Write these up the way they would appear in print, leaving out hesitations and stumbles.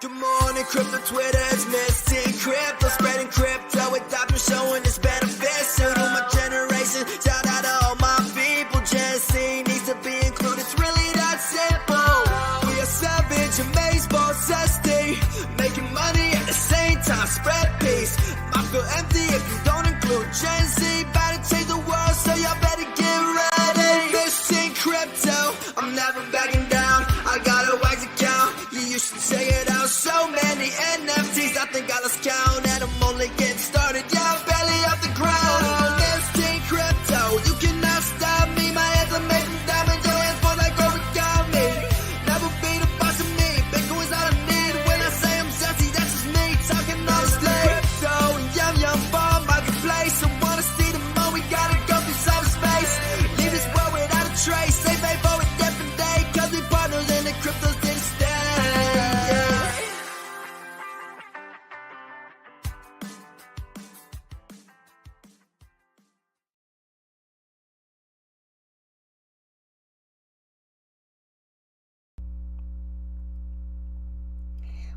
Good morning, crypto Twitter is missing crypto, spreading crypto with doctors showing its benefits to my generation. Shout out to all my people, Gen Z needs to be included. It's really that simple. We are savage, amazed, boss, zesty, making money at the same time. Spread peace. I feel empty if you don't include Gen Z. About to change the world, so y'all better get ready. Missing crypto, I'm never backing down. I got a wax account, you should check it out. So many NFTs, I think I lost count, and I'm only getting started. Yeah, I'm barely off the ground. Listing crypto, you cannot stop me. My hands are made from diamonds, your hands fall like origami. Never be the boss of me. Bitcoin's all I need. When I say I'm zesty, that's just me talking honestly. Crypto and yum farm marketplace. I wanna see the more we gotta go through cyberspace. Leave this world without a trace. Save a for a different day, cause we partners in the cryptos didn't stay.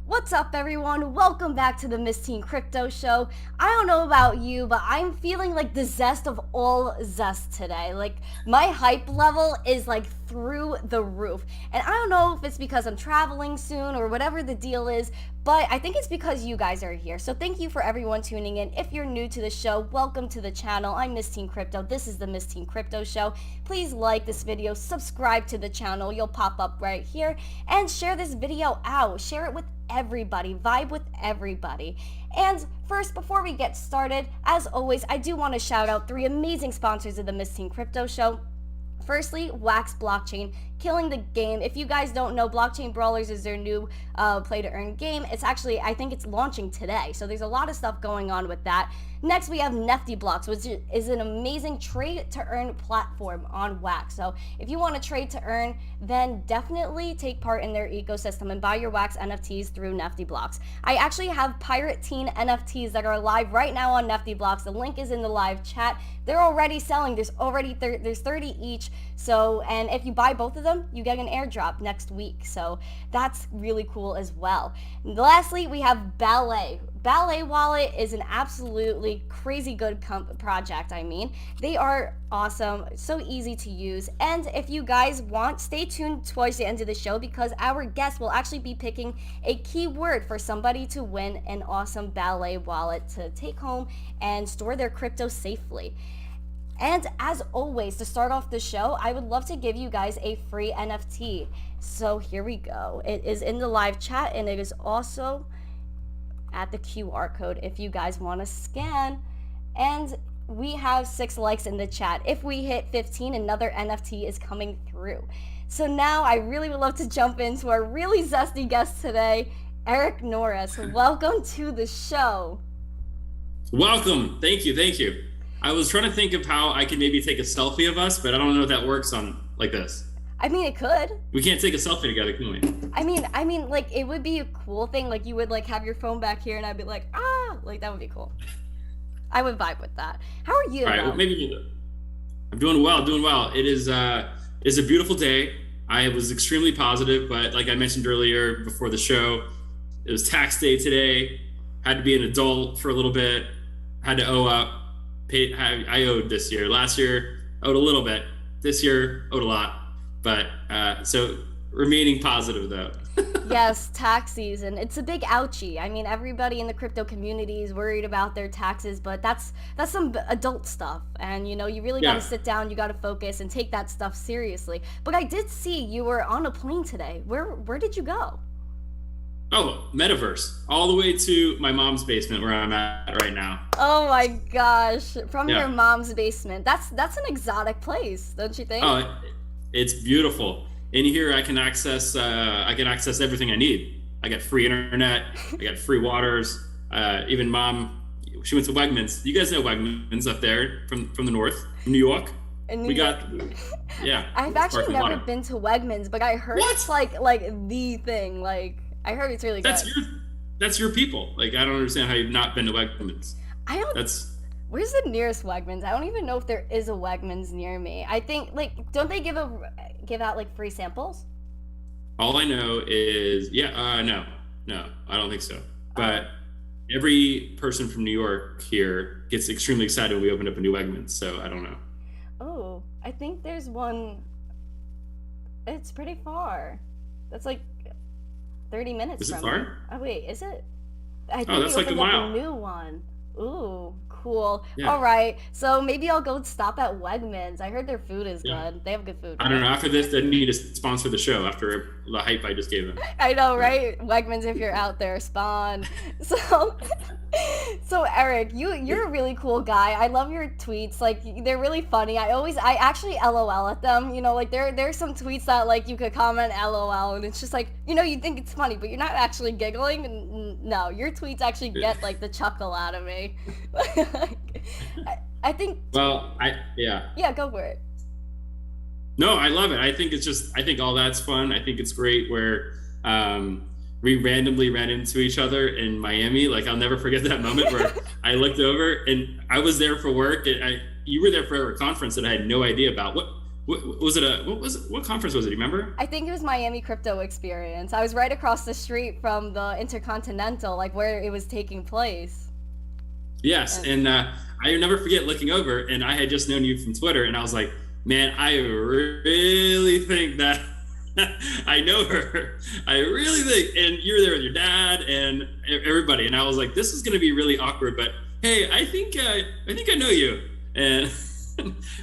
What's up, everyone? Welcome back to the Miss Teen Crypto Show. I don't know about you, but I'm feeling like the zest of all zest today. Like, my hype level is like through the roof. And I don't know if it's because I'm traveling soon or whatever the deal is, but I think it's because you guys are here. So thank you for everyone tuning in. If you're new to the show, welcome to the channel. I'm Miss Teen Crypto. This is the Miss Teen Crypto Show. Please like this video, subscribe to the channel. You'll pop up right here, and share this video out. Share it with everybody, vibe with everybody. And first, before we get started, as always, I do want to shout out 3 amazing sponsors of the Miss Teen Crypto Show. Firstly, Wax Blockchain, killing the game. If you guys don't know, Blockchain Brawlers is their new play to earn game. It's actually, I think it's launching today, so there's a lot of stuff going on with that. Next, we have Nifty Blocks, which is an amazing trade to earn platform on Wax. So if you want to trade to earn, then definitely take part in their ecosystem and buy your Wax NFTs through Nifty Blocks. I actually have Pirate Teen NFTs that are live right now on Nifty Blocks. The link is in the live chat. They're already selling. There's 30 each. So, and if you buy both of them, you get an airdrop next week. So that's really cool as well. And lastly, we have Ballet. Ballet Wallet is an absolutely crazy good project. I mean, they are awesome, so easy to use. And if you guys want, stay tuned towards the end of the show, because our guest will actually be picking a keyword for somebody to win an awesome Ballet Wallet to take home and store their crypto safely. And as always, to start off the show, I would love to give you guys a free NFT. So here we go. It is in the live chat, and it is also at the QR code if you guys want to scan. And we have 6 likes in the chat. If we hit 15, another NFT is coming through. So now I really would love to jump into our really zesty guest today, Eric Norris. Welcome to the show. Welcome. Thank you. I was trying to think of how I could maybe take a selfie of us, but I don't know if that works on like this. I mean, it could. We can't take a selfie together, can we? I mean, like, it would be a cool thing. Like, you would, like, have your phone back here, and I'd be like, like, that would be cool. I would vibe with that. How are you? All right, well, maybe I'm doing well. It is a beautiful day. I was extremely positive, but like I mentioned earlier before the show, it was tax day today. Had to be an adult for a little bit. Had to owe up. I owed this year. Last year, owed a little bit. This year, owed a lot. But so remaining positive though. Yes, tax season. It's a big ouchie. I mean, everybody in the crypto community is worried about their taxes, but that's some adult stuff. And you know, you really got to sit down, you got to focus and take that stuff seriously. But I did see you were on a plane today. Where did you go? Oh, metaverse. All the way to my mom's basement where I'm at right now. Oh my gosh. From your mom's basement. That's an exotic place, don't you think? Oh, it's beautiful. In here I can access everything I need. I got free internet, I got free waters. Even mom, she went to Wegmans. You guys know Wegmans up there from the north, New York. Yeah. I've actually never been to Wegmans, but I heard it's like the thing. Like, I heard it's really good. That's your people. Like, I don't understand how you've not been to Wegmans. Where's the nearest Wegmans? I don't even know if there is a Wegmans near me. I think, like, don't they give out like free samples? All I know is, no. No, I don't think so. But every person from New York here gets extremely excited when we open up a new Wegmans. So I don't know. Oh, I think there's one. It's pretty far. That's like 30 minutes Is it from far? me. Oh wait, is it? I think Oh, that's they like a opened up mile. a new one. Ooh, cool. Yeah. All right, so maybe I'll go stop at Wegmans. I heard their food is Yeah. good. They have good food, I don't right? know. After this, they need to sponsor the show after the hype I just gave them. I know, right? Wegmans, if you're out there, spawn. So, so Eric, you're a really cool guy. I love your tweets. Like they're really funny. I actually LOL at them. You know, like there's some tweets that like you could comment LOL, and it's just like you think it's funny, but you're not actually giggling. No, your tweets actually get like the chuckle out of me. I think. Well, yeah. Yeah, go for it. No, I love it. I think all that's fun. I think it's great where we randomly ran into each other in Miami. Like I'll never forget that moment where I looked over and I was there for work and you were there for a conference that I had no idea about. What was it? What conference was it? Do you remember? I think it was Miami Crypto Experience. I was right across the street from the Intercontinental, like where it was taking place. Yes, and I never forget looking over, and I had just known you from Twitter, and I was like, man, I really think that I know her. I really think, and you were there with your dad and everybody, and I was like, this is going to be really awkward, but hey, I think I know you, and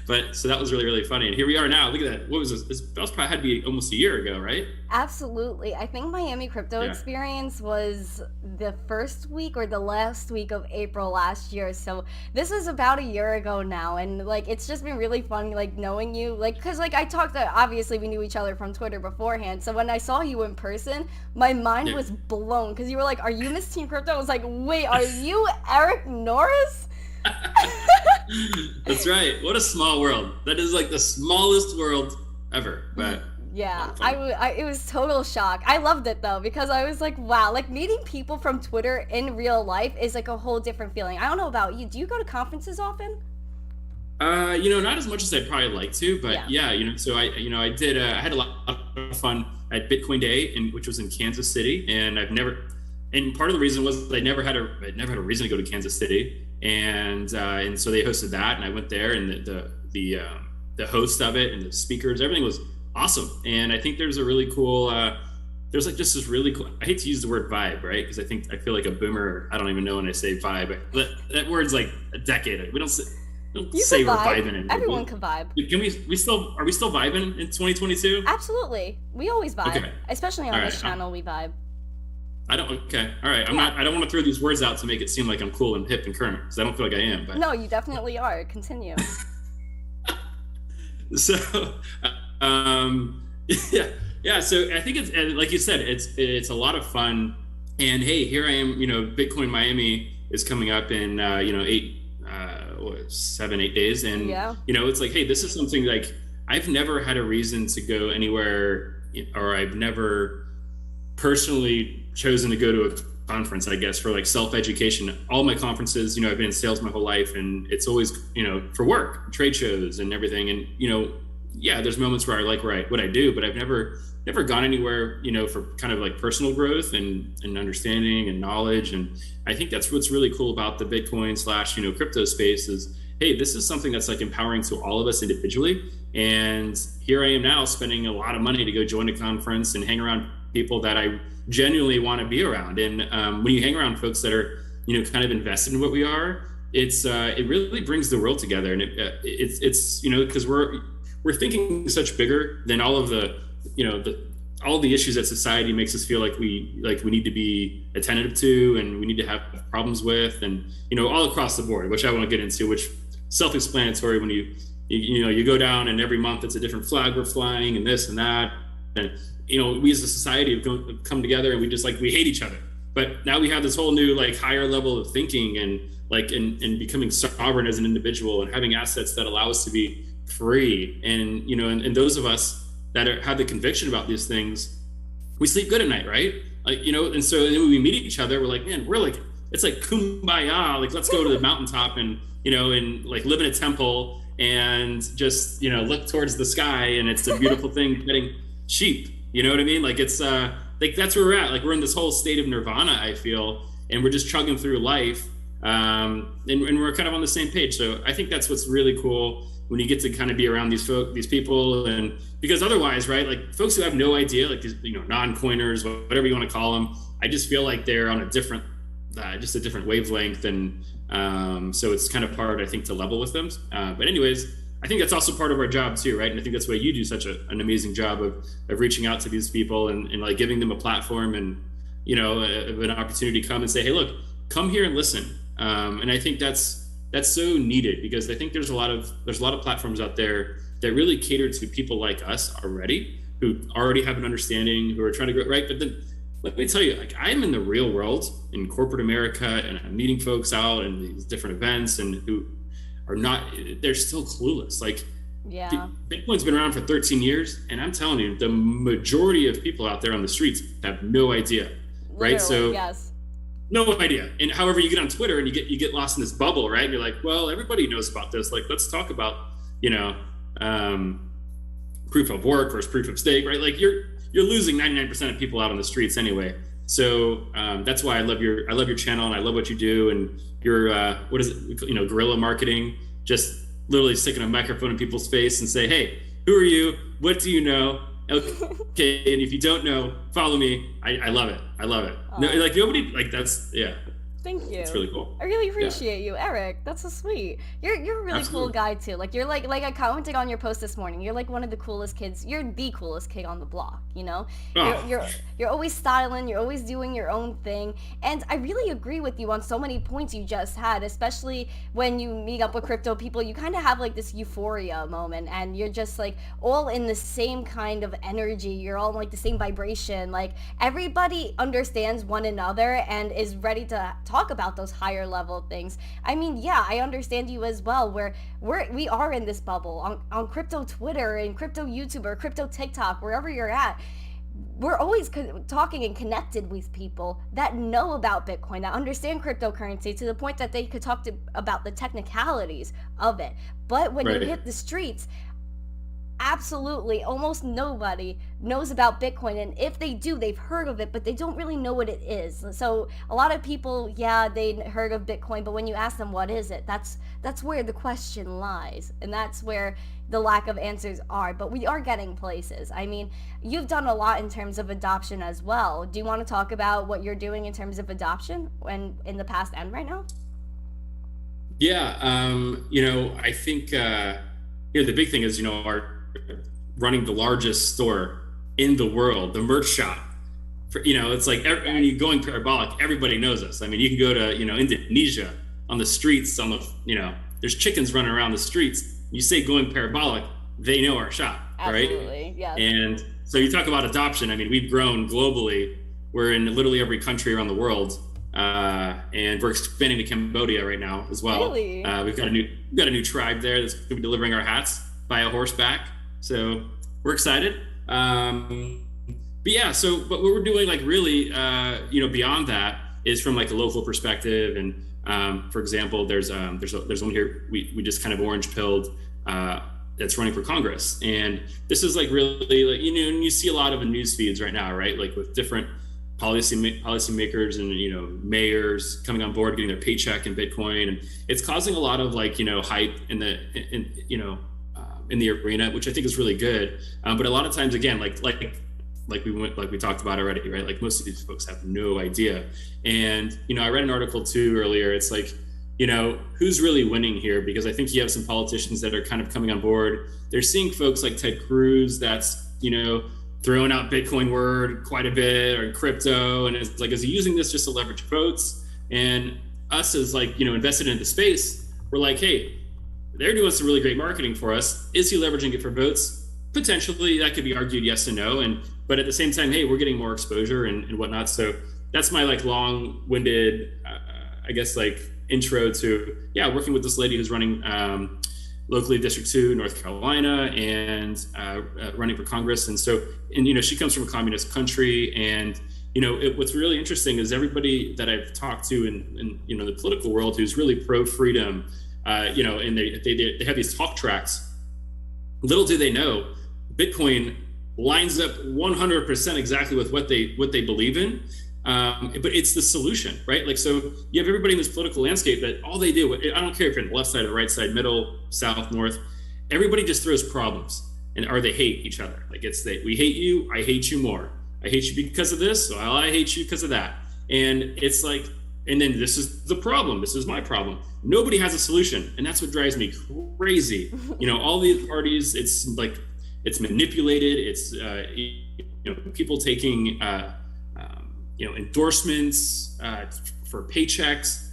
but so that was really, really funny, and here we are now. Look at that. What was this? That was probably had to be almost a year ago, right? Absolutely. I think Miami Crypto Yeah. Experience was the first week or the last week of April last year. So this was about a year ago now. And like, it's just been really fun, like knowing you, like, cause like I talked to, obviously we knew each other from Twitter beforehand. So when I saw you in person, my mind Yeah. was blown. Cause you were like, are you Miss Teen Crypto? I was like, wait, are you Eric Norris? That's right. What a small world. That is like the smallest world ever. But Yeah, fun. it was total shock. I loved it though because I was like, wow, like meeting people from Twitter in real life is like a whole different feeling. I don't know about you. Do you go to conferences often? Not as much as I'd probably like to, but Yeah. so I did. I had a lot of fun at Bitcoin Day, which was in Kansas City, and and part of the reason was I never had a reason to go to Kansas City, and so they hosted that, and I went there, and the host of it and the speakers, everything was awesome, and I think there's a really cool. There's like just this really cool. I hate to use the word vibe, right? Because I feel like a boomer. I don't even know when I say vibe. But that word's like a decade. We don't say You we're can vibe. vibing. Everyone can vibe. Can we still are we still vibing in 2022? Absolutely. We always vibe. Okay. Especially on All this right. channel, we vibe. I don't. Okay. All right. I don't want to throw these words out to make it seem like I'm cool and hip and current because I don't feel like I am. But No, you definitely are. Continue. so, yeah. So I think it's like you said, it's a lot of fun. And hey, here I am. Bitcoin Miami is coming up in 7-8 days, and Yeah. it's like, hey, this is something like I've never had a reason to go anywhere, or I've never personally chosen to go to a conference, I guess, for like self-education. All my conferences, I've been in sales my whole life, and it's always, for work, trade shows and everything. And, there's moments where I like what I do, but I've never gone anywhere, for kind of like personal growth and understanding and knowledge. And I think that's what's really cool about the Bitcoin / crypto space is, hey, this is something that's like empowering to all of us individually. And here I am now spending a lot of money to go join a conference and hang around people that I genuinely want to be around. And when you hang around folks that are, kind of invested in what we are, it really brings the world together. And it's because we're thinking such bigger than all of all the issues that society makes us feel like we need to be attentive to and we need to have problems with, and all across the board, which I won't get into, which self-explanatory when you go down and every month it's a different flag we're flying and this and that, and we as a society have come together and we hate each other. But now we have this whole new higher level of thinking and and becoming sovereign as an individual and having assets that allow us to be free. And and those of us that have the conviction about these things, we sleep good at night, right? And so then when we meet each other, we're like, man, it's like kumbaya, let's go to the mountaintop and and live in a temple and just look towards the sky, and it's a beautiful thing getting sheep. You know what I mean? It's like that's where we're at. Like we're in this whole state of nirvana, I feel, and we're just chugging through life. And we're kind of on the same page. So I think that's what's really cool when you get to kind of be around these people, and because otherwise, right, like folks who have no idea, like these, non-coiners, whatever you want to call them, I just feel like they're on a different, just a different wavelength. And so it's kind of hard, I think, to level with them. But anyways, I think that's also part of our job too, right? And I think that's why you do such an amazing job of reaching out to these people and like giving them a platform and, an opportunity to come and say, hey, look, come here and listen. And I think that's so needed, because I think there's a lot of platforms out there that really cater to people like us already, who already have an understanding, who are trying to grow, right? But then let me tell you, like, I'm in the real world in corporate America, and I'm meeting folks out in these different events, and who are not, they're still clueless. Like, yeah, Bitcoin's been around for 13 years, and I'm telling you, the majority of people out there on the streets have no idea, right? Literally, So yes. No idea. And however, you get on Twitter and you get lost in this bubble, right? And you're like, well, everybody knows about this. Like, let's talk about, proof of work versus proof of stake, right? Like you're losing 99% of people out on the streets anyway. So that's why I love your channel, and I love what you do. And your what is it? Guerrilla marketing, just literally sticking a microphone in people's face and say, hey, who are you? What do you know? Okay, and if you don't know, follow me. I love it. I love it. No, like nobody, like that's, yeah. Thank you. It's really cool. I really appreciate you, Eric. That's so sweet. You're a really Absolutely. cool guy too. Like you're like I commented on your post this morning. You're like one of the coolest kids. You're the coolest kid on the block. Oh. You're always styling. You're always doing your own thing. And I really agree with you on so many points you just had, especially when you meet up with crypto people. You kind of have like this euphoria moment, and you're just like all in the same kind of energy. You're all in like the same vibration. Like everybody understands one another and is ready to talk about those higher level things. I mean, yeah, I understand you as well, where we are in this bubble on crypto Twitter and crypto YouTube or crypto TikTok, wherever you're at. We're always talking and connected with people that know about Bitcoin, that understand cryptocurrency to the point that they could talk about the technicalities of it. But when Right. you hit the streets, absolutely almost nobody knows about Bitcoin, and if they do, they've heard of it, but they don't really know what it is. So a lot of people, yeah, they heard of Bitcoin, but when you ask them what is it, that's where the question lies, and that's where the lack of answers are. But we are getting places. I mean, you've done a lot in terms of adoption as well. Do you want to talk about what you're doing in terms of adoption when in the past and right now? Yeah, I think the big thing is our running the largest store in the world, the merch shop. It's like when you're going Parabolic, everybody knows us. I mean, you can go to Indonesia on the streets, there's chickens running around the streets. You say going Parabolic, they know our shop, Absolutely, right? yes. And so you talk about adoption. I mean, we've grown globally. We're in literally every country around the world. And we're expanding to Cambodia right now as well. Really? We've got a new tribe there that's going to be delivering our hats via horseback. So we're excited. But what we're doing, like really, beyond that is from like a local perspective. And for example, there's one here we just kind of orange pilled that's running for Congress, and this is like really like and you see a lot of the news feeds right now, right? Like with different policymakers and mayors coming on board, getting their paycheck in Bitcoin, and it's causing a lot of like hype in the arena, which I think is really good. But a lot of times, again, like we talked about already, right? Like most of these folks have no idea. And I read an article too earlier. It's like who's really winning here? Because I think you have some politicians that are kind of coming on board. They're seeing folks like Ted Cruz that's throwing out Bitcoin word quite a bit, or crypto, and it's like, is he using this just to leverage votes? And us as like invested in the space, we're like, hey, they're doing some really great marketing for us. Is he leveraging it for votes? Potentially, that could be argued yes and no. But at the same time, hey, we're getting more exposure and whatnot. So that's my like long-winded, I guess, like intro to working with this lady who's running locally District 2, North Carolina, and running for Congress. And she comes from a communist country. And, what's really interesting is everybody that I've talked to in the political world who's really pro-freedom, and they have these talk tracks. Little do they know, Bitcoin lines up 100% exactly with what they believe in. But it's the solution, right? Like, so you have everybody in this political landscape that all they do, I don't care if you're on the left side or the right side, middle, south, north, everybody just throws problems or they hate each other. Like we hate you, I hate you more. I hate you because of this, so I hate you because of that. And it's like, and then this is the problem. This is my problem. Nobody has a solution. And that's what drives me crazy. All these parties, it's like, it's manipulated. It's, people taking, endorsements for paychecks,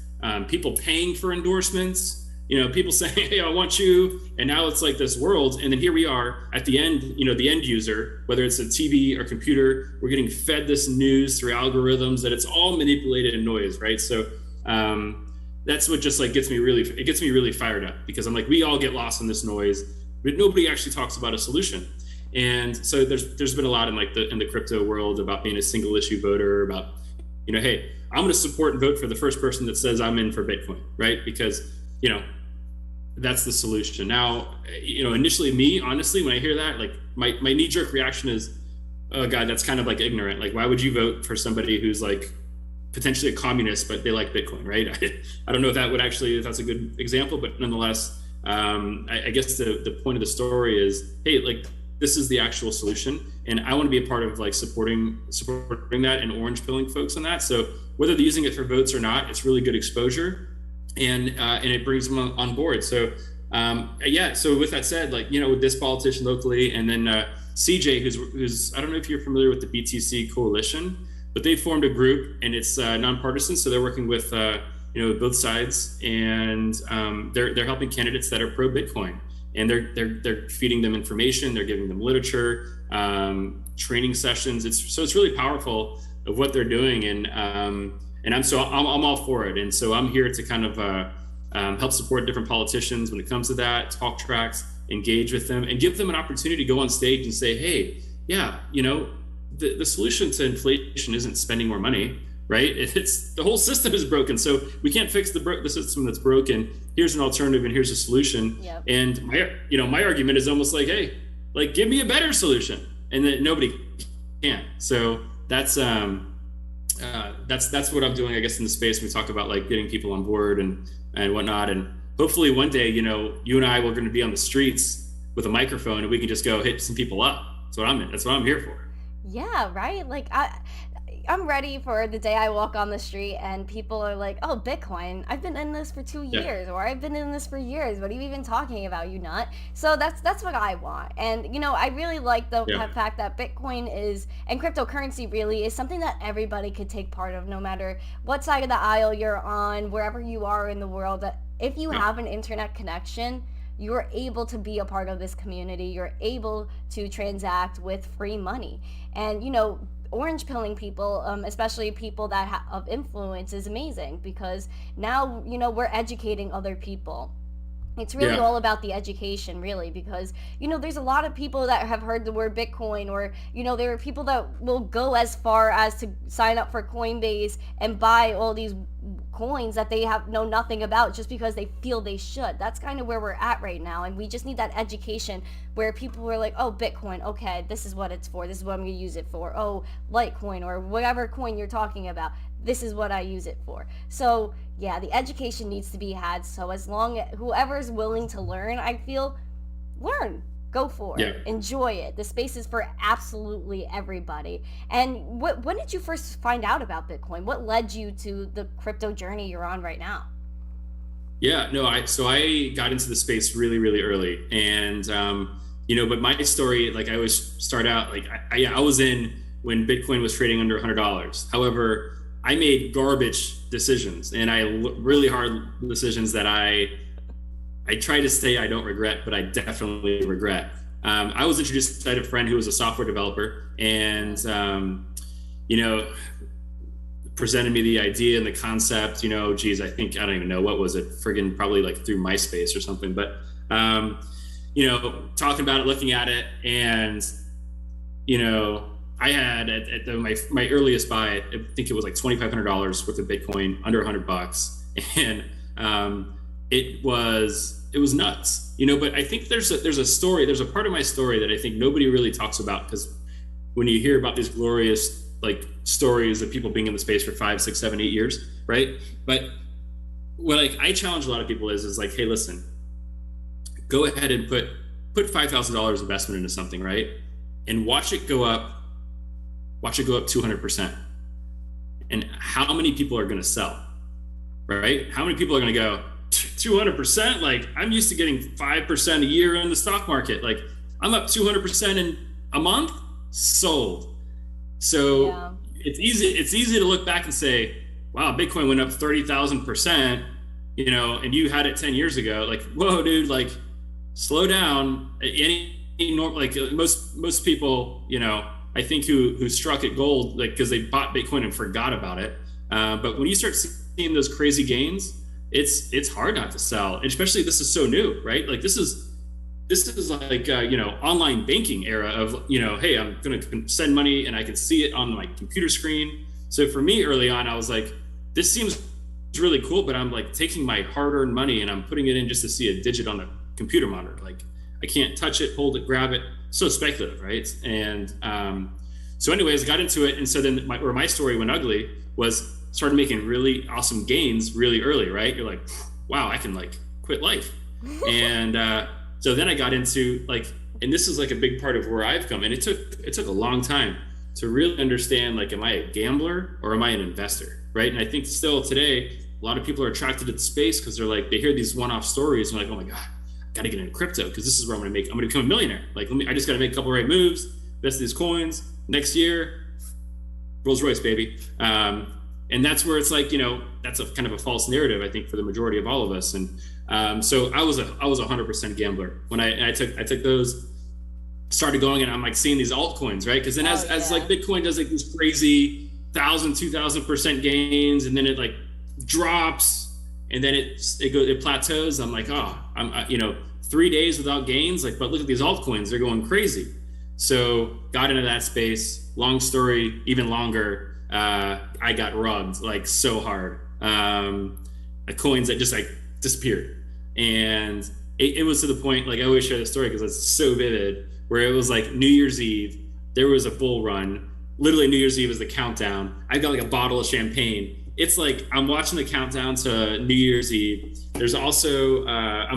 people paying for endorsements, people saying, hey, I want you. And now it's like this world. And then here we are at the end, the end user, whether it's a TV or computer, we're getting fed this news through algorithms that it's all manipulated and noise, right? So that's what just like gets me really fired up, because I'm like, we all get lost in this noise, but nobody actually talks about a solution. And so there's been a lot in the crypto world about being a single issue voter, about, hey, I'm going to support and vote for the first person that says I'm in for Bitcoin, right? Because, that's the solution. Now, initially honestly, when I hear that, like my knee-jerk reaction is, oh God, that's kind of like ignorant. Like, why would you vote for somebody who's like potentially a communist, but they like Bitcoin, right? I don't know if that's a good example, but nonetheless, I guess the point of the story is, hey, like, this is the actual solution. And I want to be a part of like supporting that and orange pilling folks on that. So whether they're using it for votes or not, it's really good exposure. And it brings them on board. So so with that said, like, with this politician locally, and then CJ, who's I don't know if you're familiar with the BTC coalition, but they formed a group, and it's nonpartisan. So they're working with both sides, and they're helping candidates that are pro Bitcoin, and they're feeding them information, they're giving them literature, training sessions. It's really powerful of what they're doing, and I'm all for it. And so I'm here to kind of help support different politicians when it comes to that, talk tracks, engage with them, and give them an opportunity to go on stage and say, hey, yeah, the solution to inflation isn't spending more money, right? It's the whole system is broken. So we can't fix the system that's broken. Here's an alternative, and here's a solution. Yep. And my argument is almost like, hey, like, give me a better solution, and that nobody can. So that's what I'm doing, I guess, in the space. We talk about like getting people on board and whatnot, and hopefully one day, you and I, we're going to be on the streets with a microphone, and we can just go hit some people up. That's what I'm here for. Yeah, right. Like I'm ready for the day I walk on the street and people are like, oh, Bitcoin, I've been in this for 2 years, or I've been in this for years. What are you even talking about, you nut? So that's what I want. And, I really like the fact that Bitcoin and cryptocurrency really is something that everybody could take part of, no matter what side of the aisle you're on, wherever you are in the world. That if you have an internet connection, you're able to be a part of this community. You're able to transact with free money. And, orange pilling people, especially people that of influence, is amazing, because now we're educating other people. It's really all about the education, really, because there's a lot of people that have heard the word Bitcoin, or there are people that will go as far as to sign up for Coinbase and buy all these coins that they know nothing about just because they feel they should. That's kind of where we're at right now, and we just need that education where people were like, oh, Bitcoin, okay, this is what it's for, this is what I'm going to use it for. Oh, Litecoin, or whatever coin you're talking about, this is what I use it for. So yeah, the education needs to be had. So as long as whoever's willing to learn, I feel, learn, go for it, enjoy it. The space is for absolutely everybody. And when did you first find out about Bitcoin? What led you to the crypto journey you're on right now? So I got into the space really, really early, and but my story, like, I always start out like, I was in when Bitcoin was trading under $100. However, I made garbage decisions, and really hard decisions that I try to say I don't regret, but I definitely regret. I was introduced, I had a friend who was a software developer, and presented me the idea and the concept. I don't even know, what was it, friggin' probably like through MySpace or something, but talking about it, looking at it, and I had at my earliest buy, I think it was like $2,500 worth of Bitcoin, under $100, and it was nuts, But I think there's a story, there's a part of my story that I think nobody really talks about, because when you hear about these glorious like stories of people being in the space for 5, 6, 7, 8 years, right? But what like I challenge a lot of people is like, hey, listen, go ahead and put $5,000 investment into something, right? And watch it go up 200%. And how many people are going to sell, right? How many people are going to go 200%? Like, I'm used to getting 5% a year in the stock market. Like, I'm up 200% in a month, sold. So yeah. It's easy to look back and say, wow, Bitcoin went up 30,000%, you know, and you had it 10 years ago. Like, whoa, dude, like, slow down. Like most people, you know, I think who struck at gold, like, because they bought Bitcoin and forgot about it. But when you start seeing those crazy gains, it's hard not to sell. And especially this is so new, right? Like this is like, you know, online banking era of, you know, hey, I'm going to send money and I can see it on my computer screen. So for me early on, I was like, this seems really cool, but I'm like taking my hard-earned money and I'm putting it in just to see a digit on the computer monitor. Like I can't touch it, hold it, grab it. So speculative, right? And so anyways, I got into it. And so then where my story went ugly was started making really awesome gains really early, right? You're like, wow, I can like quit life. And so then I got into like, and this is like a big part of where I've come. And it took a long time to really understand, like, am I a gambler or am I an investor, right? And I think still today, a lot of people are attracted to the space because they're like, they hear these one-off stories and like, oh my God, I got to get into crypto because this is where I'm going to become a millionaire. Like, I just got to make a couple right moves, invest these coins. Next year, Rolls Royce, baby. And that's where it's like, you know, that's a kind of a false narrative, I think, for the majority of all of us. And so I was 100% gambler when I took those, started going, and I'm like seeing these altcoins, right? Because then as like Bitcoin does like these crazy 1,000, 2,000% gains, and then it like drops, and then it plateaus. I'm like, oh, I'm you know, 3 days without gains, like, but look at these altcoins, they're going crazy. So got into that space. Long story, even longer. I got rugged like so hard. Coins that just like disappeared, and it was to the point, like I always share the story because it's so vivid, where it was like New Year's Eve, there was a bull run. Literally New Year's Eve is the countdown. I got like a bottle of champagne. It's like I'm watching the countdown to New Year's Eve. There's also I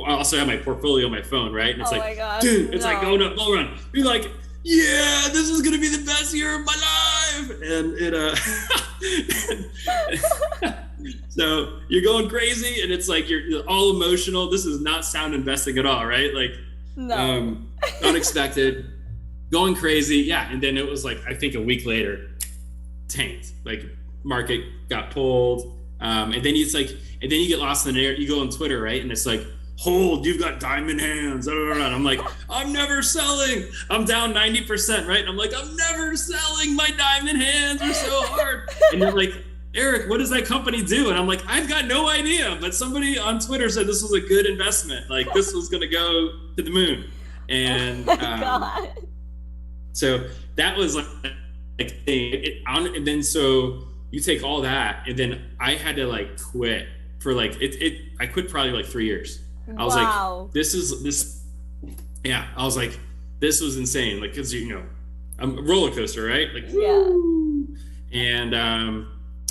also have my portfolio on my phone, right? And it's like, dude, it's like going up bull run. You're like, yeah, this is gonna be the best year of my life, and it so you're going crazy, and it's like you're all emotional. This is not sound investing at all, right? Like, no. Unexpected, going crazy, yeah. And then it was like, I think a week later, tanked. Like market got pulled, and then it's like, and then you get lost in the air. You go on Twitter, right? And it's like, hold, you've got diamond hands. And I'm like, I'm never selling. I'm down 90%, right? And I'm like, I'm never selling. My diamond hands are so hard. And they're like, Eric, what does that company do? And I'm like, I've got no idea. But somebody on Twitter said this was a good investment. Like this was going to go to the moon. And so that was like and then so you take all that, and then I had to like quit for like I quit probably like 3 years. I was like, this, yeah. I was like, this was insane. Like, cause you know, I'm a roller coaster, right? Like, woo! And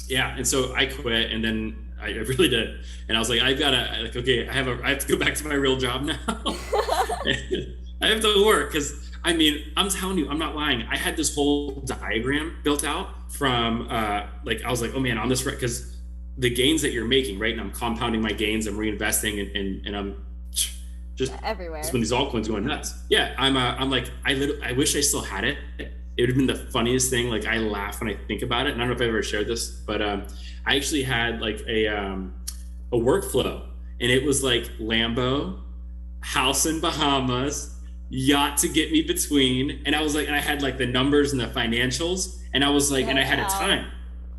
yeah. And so I quit, and then I really did. And I was like, I have to go back to my real job now. I have to work. Cause I mean, I'm telling you, I'm not lying. I had this whole diagram built out from, like, I was like, oh man, on this, cause the gains that you're making, right? And I'm compounding my gains, I'm reinvesting, and I'm just everywhere. When these altcoins going nuts. Yeah, I'm like, I wish I still had it. It would have been the funniest thing. Like I laugh when I think about it. And I don't know if I've ever shared this, but I actually had like a workflow, and it was like Lambo, house in Bahamas, yacht to get me between. And I was like, and I had like the numbers and the financials, and I was like, and I had a time.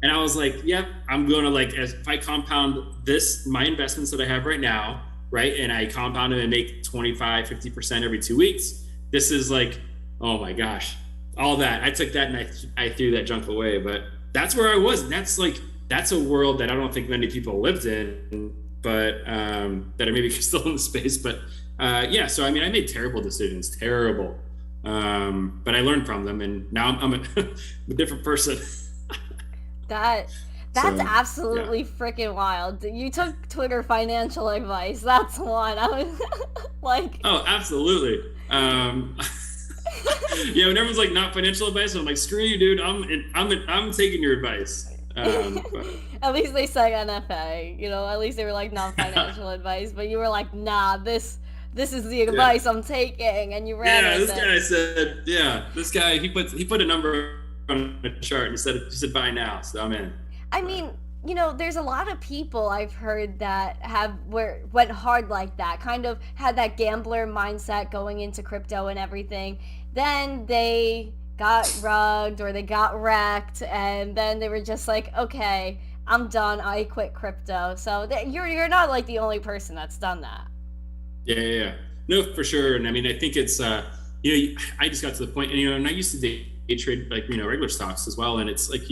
And I was like, yep, I'm going to like, if I compound this, my investments that I have right now, right? And I compound them and make 25, 50% every 2 weeks. This is like, oh my gosh, all that. I took that and I threw that junk away, but that's where I was. And that's like, that's a world that I don't think many people lived in, but that are maybe still in the space. But yeah, so I mean, I made terrible decisions, terrible. But I learned from them, and now I'm a different person. That's So, absolutely freaking wild. You took Twitter financial advice. That's one. I was like, oh, absolutely. Yeah, when everyone's like not financial advice, I'm like, screw you, dude. I'm taking your advice. But, at least they said NFA. At least they were like non-financial advice. But you were like, nah, this is the advice I'm taking, and you ran yeah, with this it. guy said, this guy he put a number on a chart and he said buy now, so I'm in. I mean, there's a lot of people I've heard that went hard like that, kind of had that gambler mindset going into crypto and everything. Then they got rugged or they got wrecked, and then they were just like, okay, I'm done. I quit crypto. So you're not like the only person that's done that. Yeah. No, for sure. And I mean, I think it's I just got to the point, and I used to day trade like regular stocks as well, and it's like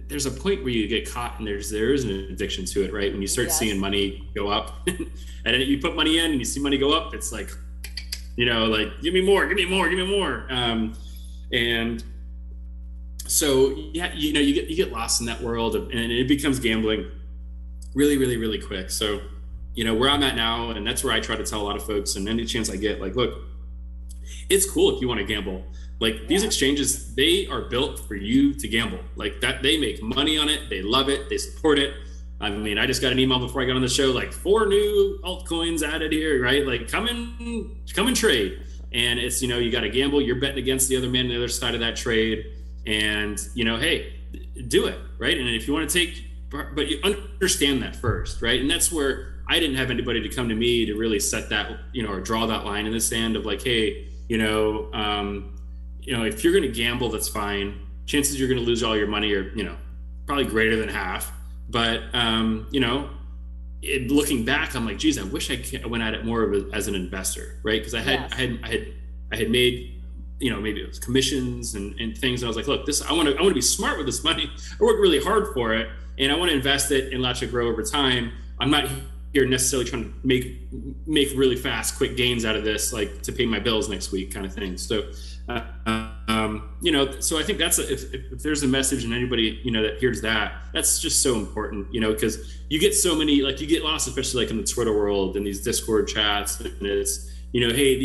there's a point where you get caught, and there is an addiction to it, right? When you start seeing money go up, and then you put money in, and you see money go up, it's like, like give me more. And so you get lost in that world, and it becomes gambling really, really, really quick. So where I'm at now, and that's where I try to tell a lot of folks, and any chance I get, like, look, it's cool if you want to gamble. Like these exchanges, they are built for you to gamble. Like that, they make money on it. They love it. They support it. I mean, I just got an email before I got on the show, like 4 new altcoins added here, right? Like come and trade. And it's, you got to gamble. You're betting against the other man on the other side of that trade. And, hey, do it, right? And if you want to but you understand that first, right? And that's where I didn't have anybody to come to me to really set that, or draw that line in the sand of like, hey, if you're going to gamble, that's fine. Chances you're going to lose all your money are, probably greater than half. But, looking back, I'm like, geez, I wish I went at it more of as an investor, right? Because I had made, maybe it was commissions and things. And I was like, look, I want to be smart with this money. I work really hard for it, and I want to invest it and let it grow over time. I'm not here necessarily trying to make really fast, quick gains out of this, like to pay my bills next week kind of thing. So, so I think that's if there's a message and anybody, that hears that, that's just so important, because you get so many, like you get lost, especially like in the Twitter world and these Discord chats, and it's, hey,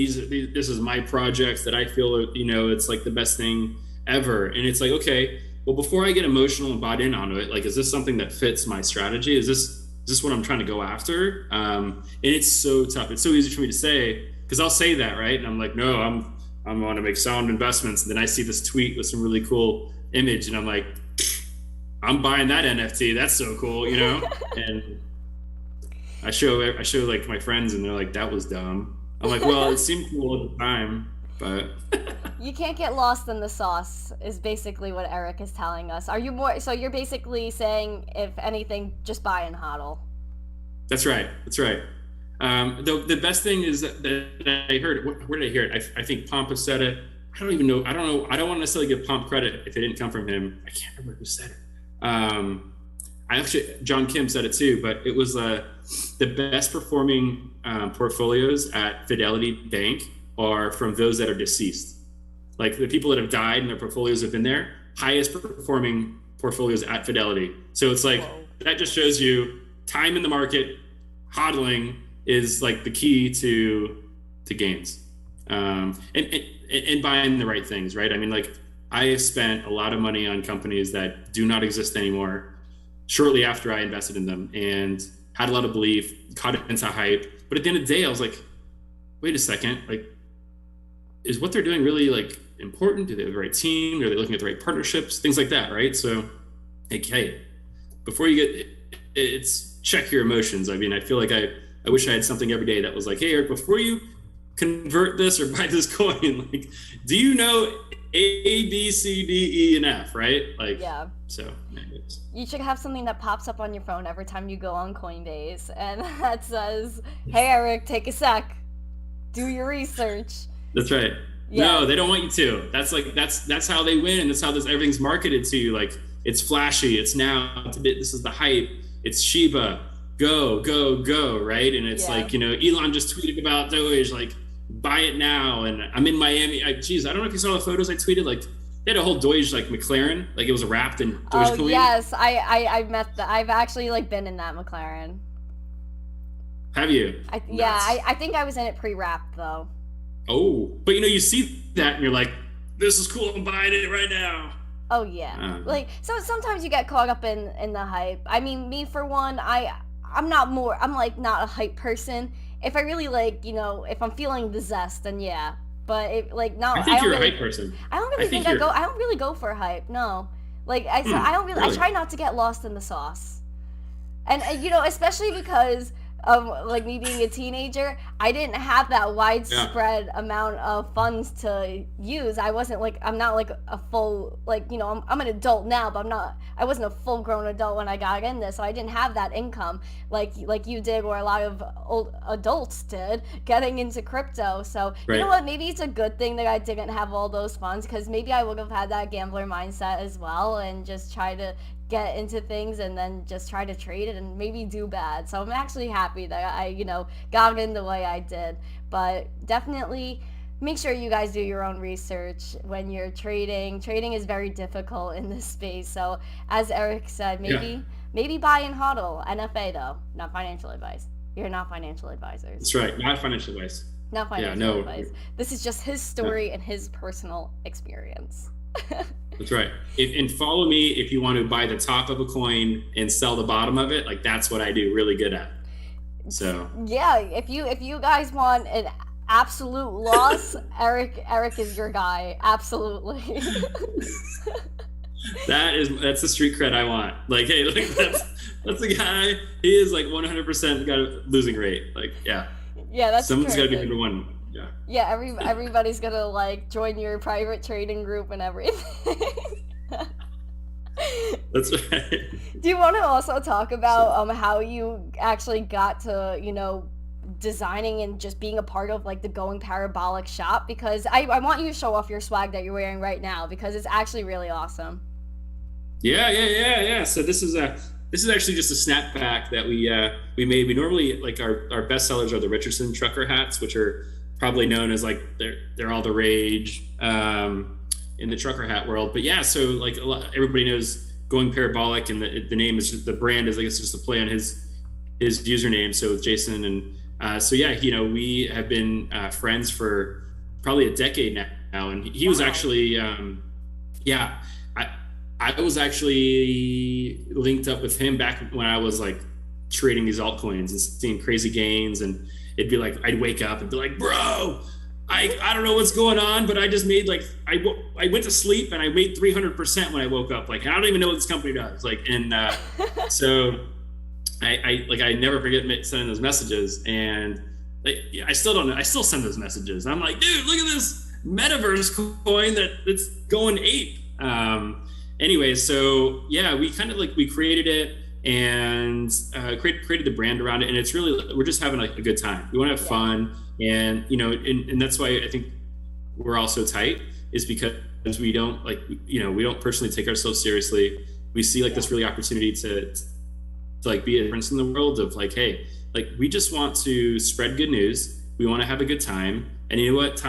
this is my project that I feel, it's like the best thing ever. And it's like, okay, well, before I get emotional and bought in onto it, like, is this something that fits my strategy? Is this what I'm trying to go after? And it's so tough. It's so easy for me to say, because I'll say that, right? And I'm like, no, I want to make sound investments. And then I see this tweet with some really cool image, and I'm like, I'm buying that NFT. That's so cool, And I show like my friends, and they're like, that was dumb. I'm like, well, it seemed cool at the time, but you can't get lost in the sauce is basically what Eric is telling us. Are you more, so you're basically saying, if anything, just buy and hodl? That's right. The best thing is that I heard, where did I hear it? I think Pomp has said it. I don't even know. I don't know. I don't want to necessarily give Pomp credit if it didn't come from him. I can't remember who said it. John Kim said it too, but it was the best performing portfolios at Fidelity Bank are from those that are deceased. Like the people that have died and their portfolios have been there, highest performing portfolios at Fidelity. So it's like, that just shows you time in the market, hodling is like the key to gains, and buying the right things, right? I mean, like I have spent a lot of money on companies that do not exist anymore shortly after I invested in them, and had a lot of belief, caught into hype. But at the end of the day, I was like, wait a second, like, is what they're doing really like important? Do they have the right team? Are they looking at the right partnerships? Things like that, right? So, like, hey, before you get, it's check your emotions. I mean, I feel like I wish I had something every day that was like, hey, Eric, before you convert this or buy this coin, like, do you know A, B, C, D, E, and F, right? Like, yeah. So anyways. You should have something that pops up on your phone every time you go on Coinbase, and that says, hey, Eric, take a sec. Do your research. That's right. Yeah. No, they don't want you to. That's like, that's how they win. And that's how everything's marketed to you. Like, it's flashy. It's now, this is the hype. It's Shiba. Go, go, go, right? And it's like, Elon just tweeted about Doge, like, buy it now. And I'm in Miami. Geez, I don't know if you saw the photos I tweeted. Like they had a whole Doge like McLaren, like it was wrapped in Dogecoin. Oh yes, I met that. I've actually like been in that McLaren. Have you? I think I was in it pre-wrapped though. Oh, but you see that and you're like, this is cool. I'm buying it right now. Oh yeah, like so sometimes you get caught up in the hype. I mean, me for one, I'm like not a hype person. If I really like, if I'm feeling the zest, then yeah. But I think you're a hype person. I don't really think I don't really go for hype. No, like I don't really. I try not to get lost in the sauce, and especially because like me being a teenager, I didn't have that widespread amount of funds to use. I'm not like a full, I'm an adult now, but I wasn't a full grown adult when I got in this, so I didn't have that income like you did, or a lot of old adults did, getting into crypto. So you know what, maybe it's a good thing that I didn't have all those funds, because maybe I would have had that gambler mindset as well, and just try to get into things and then just try to trade it and maybe do bad. So I'm actually happy that I, got in the way I did. But definitely make sure you guys do your own research when you're trading. Trading is very difficult in this space. So as Eric said, maybe buy and hodl. NFA though, not financial advice. You're not financial advisors. That's right, not financial advice. Not financial advice. This is just his story and his personal experience. That's right. And follow me if you want to buy the top of a coin and sell the bottom of it. Like that's what I do really good at. So yeah, if you guys want an absolute loss, Eric is your guy. Absolutely. That's the street cred I want. Like, hey, that's the guy. He is like 100% got a losing rate. Like, yeah. Yeah, that's someone's got to be number one. Yeah, everybody's gonna like join your private trading group and everything. That's right. Do you want to also talk about how you actually got to designing and just being a part of like the Going Parabolic shop? Because I want you to show off your swag that you're wearing right now, because it's actually really awesome. Yeah. So this is actually just a snapback that we made. We normally, like, our best sellers are the Richardson trucker hats, which are probably known as like they're all the rage in the trucker hat world. But yeah, so like everybody knows Going Parabolic, and the name is just, the brand is, I guess, just a play on his username. So with Jason, and so yeah, we have been friends for probably a decade now, and he was actually I was actually linked up with him back when I was like trading these altcoins and seeing crazy gains, and it'd be like I'd wake up and be like, bro, I don't know what's going on, but I just made like I went to sleep and I made 300% when I woke up. Like I don't even know what this company does. Like, and so I never forget sending those messages, and I still don't know. I still send those messages. I'm like, dude, look at this metaverse coin that's going ape. Anyway, so yeah, we kind of we created it and created the brand around it, and it's really, we're just having like a good time. We want to have fun, and and that's why I think we're all so tight, is because we don't we don't personally take ourselves seriously. We see like this really opportunity to like be a difference in the world of like, hey, like we just want to spread good news. We want to have a good time, and you know what,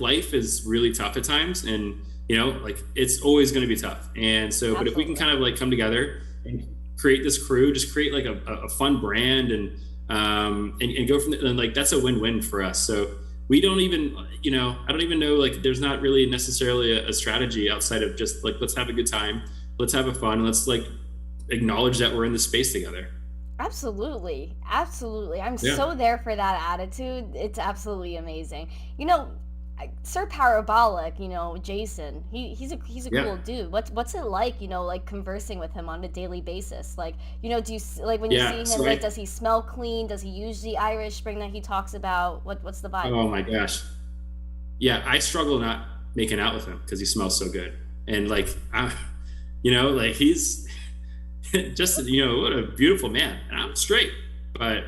life is really tough at times, and like it's always going to be tough. And so, but if we can kind of like come together and create this crew, just create like a fun brand, and go from there, and like that's a win-win for us. So we don't even, I don't even know, like there's not really necessarily a strategy outside of just like, let's have a good time, let's have a fun, and let's like acknowledge that we're in the space together. Absolutely. I'm so there for that attitude. It's absolutely amazing. Sir Parabolic, Jason, he's a cool dude. What's it like, like conversing with him on a daily basis? Like, do you like when you see him, so does he smell clean? Does he use the Irish Spring that he talks about? What's the vibe? Oh my gosh. Yeah, I struggle not making out with him because he smells so good. And like, like he's just, what a beautiful man. And I'm straight, but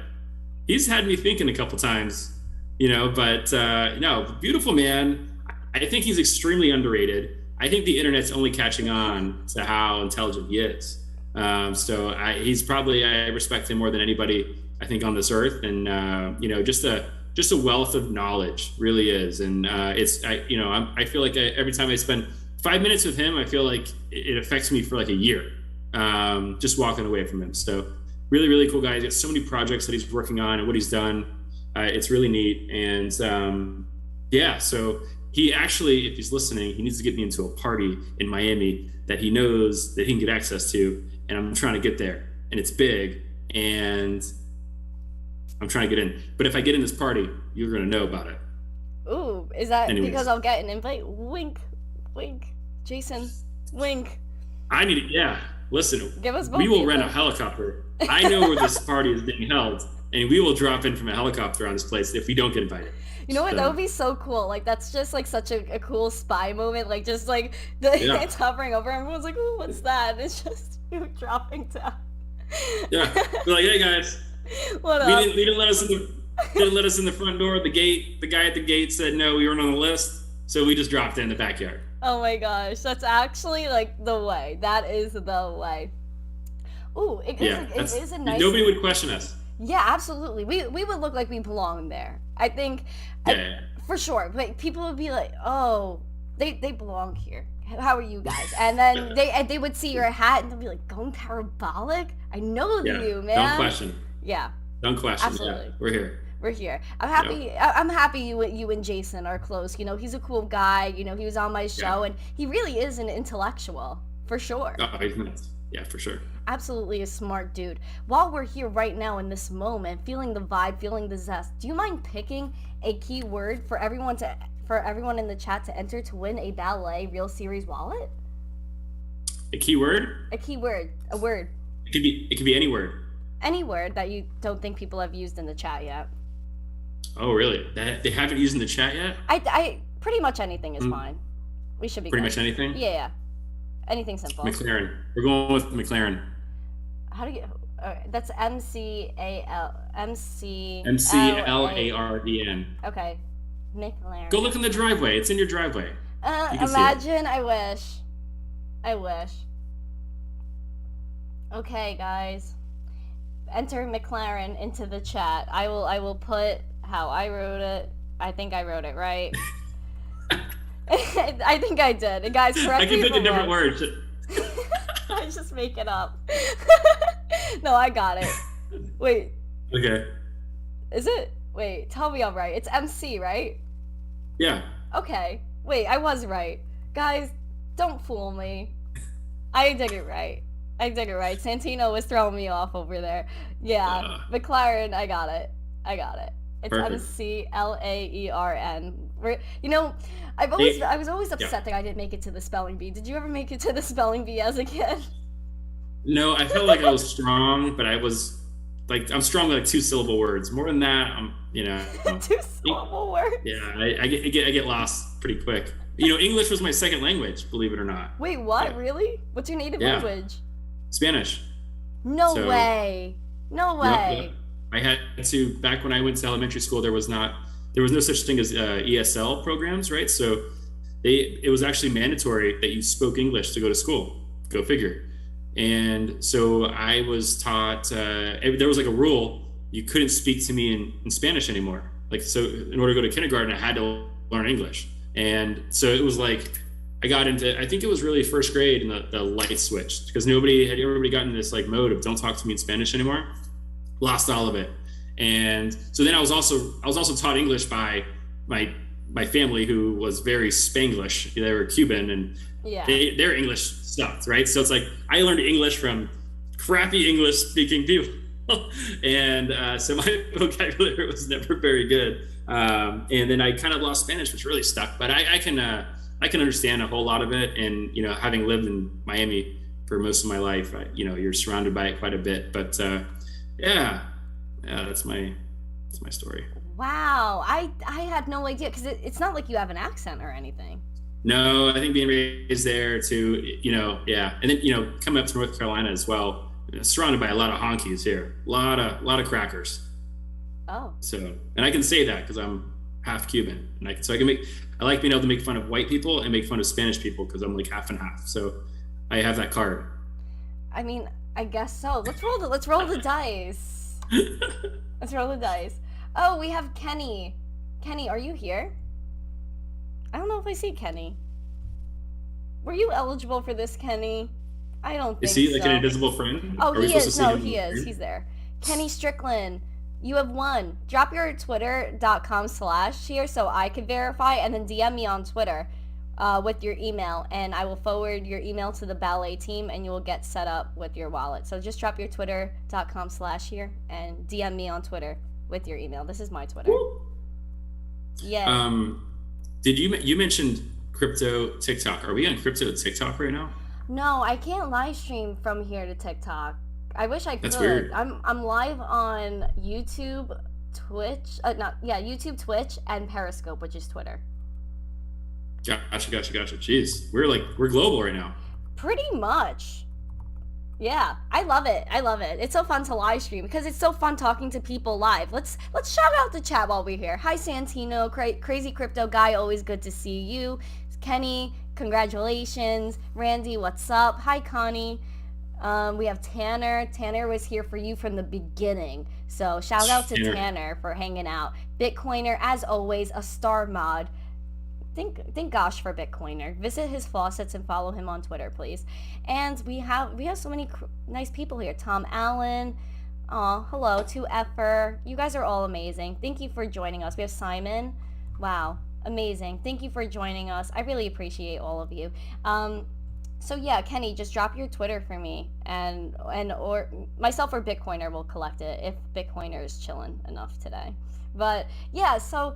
he's had me thinking a couple times. But no, beautiful man. I think he's extremely underrated. I think the internet's only catching on to how intelligent he is. So he's probably, I respect him more than anybody, I think, on this earth. And, just a just a wealth of knowledge, really is. And I feel like every time I spend 5 minutes with him, I feel like it affects me for like a year, just walking away from him. So really, really cool guy. He's got so many projects that he's working on and what he's done. It's really neat. And so he actually, if he's listening, he needs to get me into a party in Miami that he knows that he can get access to. And I'm trying to get there. And it's big. And I'm trying to get in. But if I get in this party, you're going to know about it. Ooh, is that Anyways. because I'll get an invite? Wink, wink. Jason, wink. I need it. Yeah. Listen, Give us both we will pizza. rent a helicopter. I know where this party is being held, and we will drop in from a helicopter on this place if we don't get invited. You know what? So, That would be so cool. Like, that's just like such a cool spy moment. Like, just like the it's hovering over, everyone's like, "Ooh, what's that?" And it's just you dropping down. yeah. We're like, hey guys, What we up? didn't let us in the front door. The gate. The guy at the gate said no, we weren't on the list, so we just dropped in the backyard. Oh my gosh, that's actually like the way. That is the way. Ooh, it is a nice. Nobody would question us. Yeah, absolutely. We would look like we belong there. I think, Yeah. for sure. But people would be like, "Oh, they belong here. How are you guys?" And then they would see your hat and they'd be like, "Going Parabolic? I know you, man." Don't question. Yeah, Don't question. Absolutely. Yeah, we're here. we're here. I'm happy. I'm happy you and Jason are close. You know, he's a cool guy. You know, he was on my show, and he really is an intellectual for sure. Oh, he's nuts. Yeah, for sure. Absolutely a smart dude. While we're here right now in this moment, feeling the vibe, feeling the zest, do you mind picking a key word for everyone in the chat to enter to win a Ballet Real Series wallet? A key word? A key word, a word. It could be any word. Any word that you don't think people have used in the chat yet. Oh, really? They haven't used in the chat yet? I pretty much anything is fine. We should be Pretty good. much anything? Yeah. Anything simple. McLaren. We're going with McLaren. How do you? That's MC McLardn. Okay, McLaren. Go look in the driveway. It's in your driveway. You can see it. Imagine. I wish. Okay, guys. Enter McLaren into the chat. I will put how I wrote it. I think I wrote it right. I think I did. And guys, correct I me can if pick a I'm different wrong. word. I just make it up. No, I got it. Wait, Okay. is it? Wait, tell me I'm right. It's MC, right? Yeah. Okay. Wait, I was right. Guys, don't fool me. I did it right. Santino was throwing me off over there. Yeah, McLaren, I got it. It's Perfect. McLaren. You know, I was always upset that I didn't make it to the spelling bee. Did you ever make it to the spelling bee as a kid? No, I felt like I was strong, but I was like, I'm strong with like 2-syllable words. More than that, I'm, 2-syllable words. Yeah, I get lost pretty quick. You know, English was my second language, believe it or not. Wait, what? Yeah. Really? What's your native Yeah. language? Spanish. No So- way. No way. Yep. I had to, back when I went to elementary school, there was no such thing as ESL programs, right? So it was actually mandatory that you spoke English to go to school. Go figure. And so I was taught, there was like a rule, you couldn't speak to me in Spanish anymore. Like, so in order to go to kindergarten, I had to learn English. And so it was like, I got into, I think it was really first grade, and the light switched because everybody got into this like mode of don't talk to me in Spanish anymore. Lost all of it. And so then I was also taught English by my family, who was very Spanglish. They were Cuban, and Yeah. their English sucked, right? So it's like I learned English from crappy English speaking people. And so my vocabulary was never very good. And then I kind of lost Spanish, which really stuck, but I can understand a whole lot of it. And, having lived in Miami for most of my life, you're surrounded by it quite a bit, but yeah, that's my story. Wow. I had no idea, because it's not like you have an accent or anything. No, I think being raised there too, yeah. And then, coming up to North Carolina as well, surrounded by a lot of honkies here, a lot of crackers. Oh. So, and I can say that because I'm half Cuban, and I like being able to make fun of white people and make fun of Spanish people because I'm like half and half. So I have that card. I mean, I guess so. Let's roll the dice. Let's roll the dice. Oh, we have Kenny. Kenny, are you here? I don't know if I see Kenny. Were you eligible for this, Kenny? I don't Is think he like so. an invisible friend? Oh, Are we he supposed is. to see No, him he on is. screen? He's there. Kenny Strickland, you have won. Drop your twitter.com/ here so I can verify, and then DM me on Twitter with your email, and I will forward your email to the ballet team, and you will get set up with your wallet. So just drop your twitter.com/ here and DM me on Twitter with your email. This is my Twitter. Woo. Yeah. Did you mentioned crypto TikTok? Are we on crypto TikTok right now? No, I can't live stream from here to TikTok. I wish I could. That's weird. I'm live on YouTube, Twitch, YouTube, Twitch, and Periscope, which is Twitter. Gotcha. Jeez, we're global right now. Pretty much. Yeah, I love it. It's so fun to live stream because it's so fun talking to people live. Let's shout out the chat while we're here. Hi Santino, crazy crypto guy, always good to see you. Kenny, congratulations. Randy, what's up? Hi Connie. We have Tanner. Tanner was here for you from the beginning. So shout out to Tanner for hanging out. Bitcoiner, as always, a star mod. Thank gosh for Bitcoiner. Visit his faucets and follow him on Twitter, please. And we have so many nice people here. Tom Allen. Hello to Effer. You guys are all amazing. Thank you for joining us. We have Simon. Wow, amazing. Thank you for joining us. I really appreciate all of you. So yeah, Kenny, just drop your Twitter for me, and or myself or Bitcoiner will collect it if Bitcoiner is chilling enough today. But yeah, so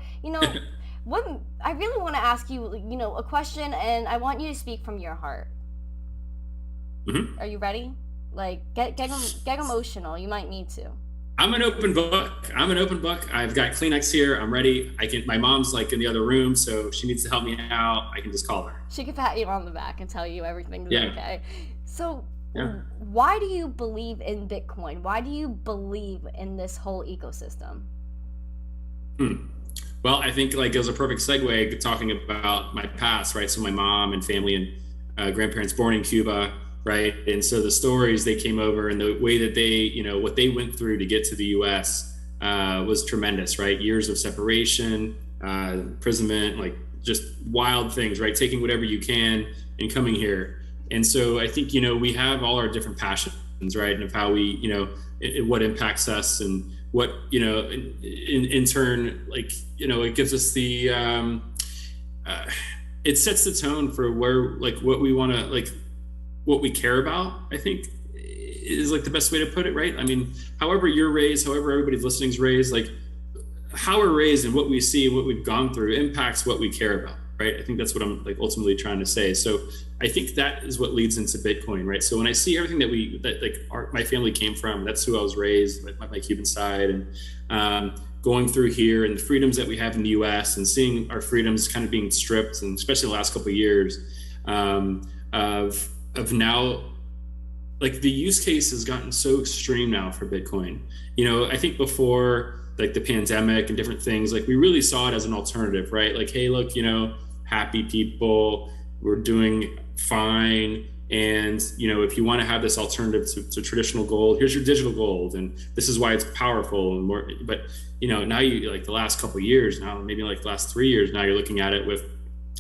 what I really want to ask you, a question, and I want you to speak from your heart. Mm-hmm. Are you ready? Like, get emotional. You might need to. I'm an open book. I've got Kleenex here. I'm ready. My mom's like in the other room, so she needs to help me out. I can just call her. She can pat you on the back and tell you everything's okay. So, why do you believe in Bitcoin? Why do you believe in this whole ecosystem? Well, I think it was a perfect segue talking about my past, right? So my mom and family and grandparents born in Cuba, right? And so the stories they came over and the way that they, what they went through to get to the U.S. Was tremendous, right? Years of separation, imprisonment, like just wild things, right? Taking whatever you can and coming here. And so I think, we have all our different passions, right? And of how we, what impacts us and what, in turn, it gives us the, it sets the tone for where, what we want to, what we care about, I think is the best way to put it, right? I mean, however you're raised, however everybody's listening is raised, how we're raised and what we see and what we've gone through impacts what we care about, right? I think that's what I'm ultimately trying to say. So I think that is what leads into Bitcoin, right? So when I see everything that my family came from, that's who I was raised, my Cuban side, and going through here and the freedoms that we have in the U.S. and seeing our freedoms kind of being stripped, and especially the last couple of years of now, the use case has gotten so extreme now for Bitcoin. I think before the pandemic and different things, we really saw it as an alternative, right? Hey, look, happy people, we're doing fine. And, if you want to have this alternative to traditional gold, here's your digital gold. And this is why it's powerful and more, but, now you the last couple of years now, maybe the last 3 years, now you're looking at it with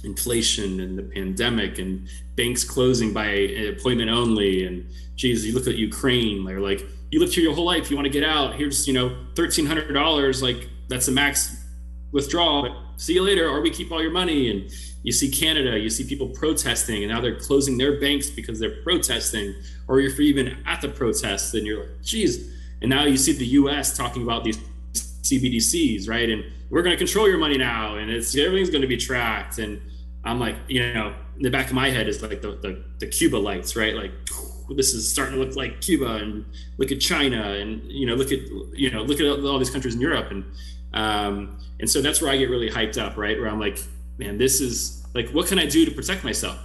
inflation and the pandemic and banks closing by appointment only. And geez, you look at Ukraine, you lived here your whole life, you want to get out, here's $1,300, that's the max withdrawal, but see you later, or we keep all your money. And you see Canada, you see people protesting, and now they're closing their banks because they're protesting, or if you're even at the protests, then you're geez. And now you see the US talking about these CBDCs, right? And we're going to control your money now, and everything's going to be tracked. And I'm in the back of my head is the Cuba lights, right? This is starting to look like Cuba, and look at China, and look at all these countries in Europe, and so that's where I get really hyped up, right? Where I'm man, this is what can I do to protect myself?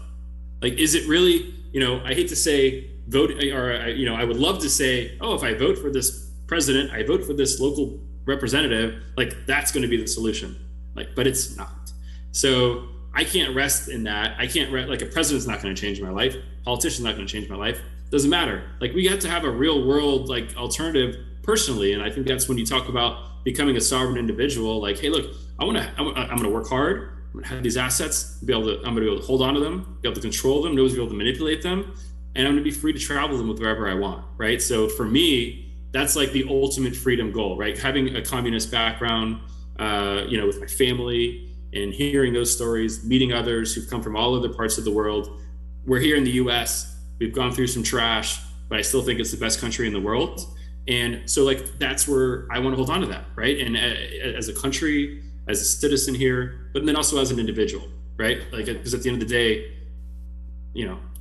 Is it really, I hate to say vote, or I would love to say, oh, if I vote for this president, I vote for this local representative, that's going to be the solution, but it's not. So I can't rest in that. I can't a president's not going to change my life. Politician's not going to change my life. Doesn't matter. We have to have a real world alternative personally. And I think that's when you talk about becoming a sovereign individual. Like, hey, look, I'm gonna work hard. I'm gonna have these assets. I'm gonna be able to hold on to them, be able to control them, nobody's be able to manipulate them, and I'm gonna be free to travel them with wherever I want. Right. So for me, that's like the ultimate freedom goal. Right. Having a communist background, with my family, and hearing those stories, meeting others who've come from all other parts of the world. We're here in the US, we've gone through some trash, but I still think it's the best country in the world. And so like, that's where I want to hold on to that, right? And as a country, as a citizen here, but then also as an individual, right? Like, because at the end of the day,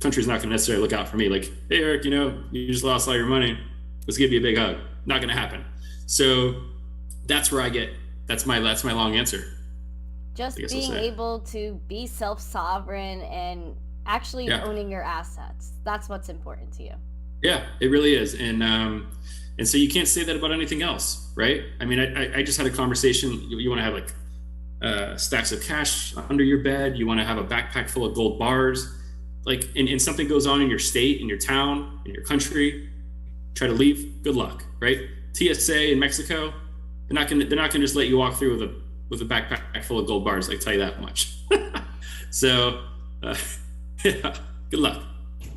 country's not going to necessarily look out for me. Like, hey, Eric, you just lost all your money. Let's give you a big hug. Not going to happen. So that's where that's my long answer. Just being able to be self-sovereign and actually owning your assets. That's what's important to you. Yeah, it really is. And so you can't say that about anything else, right? I mean, I just had a conversation. You want to have like stacks of cash under your bed. You want to have a backpack full of gold bars. Like, and something goes on in your state, in your town, in your country, try to leave, good luck, right? TSA in Mexico, they're not gonna just let you walk through with a backpack full of gold bars. I tell you that much. So, good luck.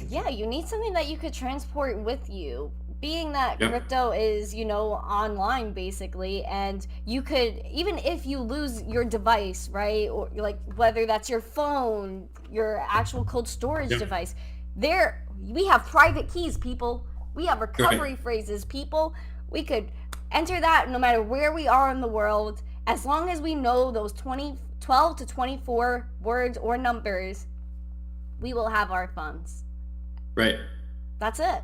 Yeah, you need something that you could transport with you. Being that crypto is, online basically, and you could, even if you lose your device, right, or like whether that's your phone, your actual cold storage device, we have private keys, people. We have recovery phrases, people. We could enter that no matter where we are in the world, as long as we know those 12 to 24 words or numbers, we will have our funds. Right. That's it.